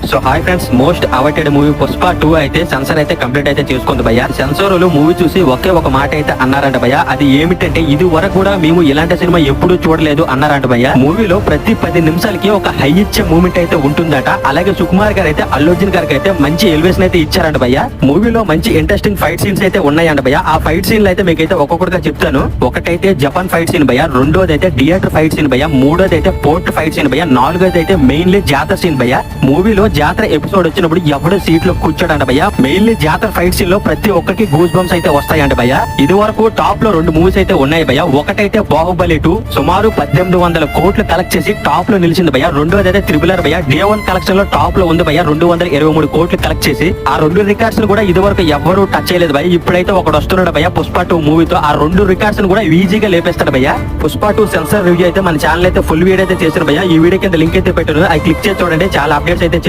So hi friends, most awaited movie Pushpa 2 అయితే censor అయితే complete అయితే చేసుకుంది భయ్య. సెన్సార్ మూవీ చూసి ఒకే ఒక మాట అయితే అన్నారంట భయ్య. అది ఏమిటంటే, ఇది వరకు కూడా మేము ఇలాంటి సినిమా ఎప్పుడు చూడలేదు అన్నారంట భయ్య. మూవీలో ప్రతి 10 నిమిషాలకి ఒక హై ఇచ్చే మూమెంట్ అయితే ఉంటుందట. అలాగే సుకుమార్ గారు అయితే అల్లు అర్జున్ గారికి అయితే మంచి ఎలివేషన్ అయితే ఇచ్చారంట భయ్య. మూవీలో మంచి ఇంట్రెస్టింగ్ ఫైట్ సీన్స్ అయితే ఉన్నాయంట భయ్య. ఆ ఫైట్ సీన్లు అయితే మీకైతే ఒక్కొక్కటిగా చెప్తాను. ఒకటైతే జపాన్ ఫైట్ సీన్ భయ్య, రెండోది అయితే థియేటర్ ఫైట్ సీన్ భయ్య, మూడోది అయితే పోర్ట్ ఫైట్ సీన్ భయ్య, నాలుగోది అయితే మెయిన్లీ జాతర సీన్ భయ్య. మూవీలో జాతర ఎపిసోడ్ వచ్చినప్పుడు ఎవడు సీట్ లో కూర్చోడంట భయ్య. మెయిన్లీ జాతర ఫైట్ సీన్ లో ప్రతి ఒక్కరికి గూస్ బంప్స్ అయితే వస్తాయంట భయ్య. ఇది వరకు టాప్ లో 2 మూవీస్ అయితే ఉన్నాయి భయ్య. ఒకటైతే బాహుబలి 2 సుమారు 1800 కోట్లు కలెక్ట్ చేసి టాప్ లో నిలిచింది భయ్య. రెండోది అయితే త్రిబులర్ భయ్య, డే 1 కలెక్షన్ లో టాప్ లో ఉంది భయ్య, 223 కోట్లు కలెక్ట్ చేసి. ఆ 2 రికార్డ్స్ కూడా ఇది వరకు ఎవరు టచ్ చేయలేదు భయ్య. ఇప్పుడైతే ఒకడు వస్తున్నాడు భయ్య పుష్ప 2 మూవీతో. ఆ 2 రికార్డ్స్ కూడా ఈజీగా లేపేస్తాడు భయ్య. పుష్ప 2 సెన్సార్ రివ్యూ అయితే మన ఛానల్ అయితే ఫుల్ వీడియో అయితే చేశారు భయ్య. ఈ వీడియో కింద లింక్ అయితే పెట్టారు, అది క్లిక్ చేసి చూడండి. చాలా అప్డేట్స్ అయితే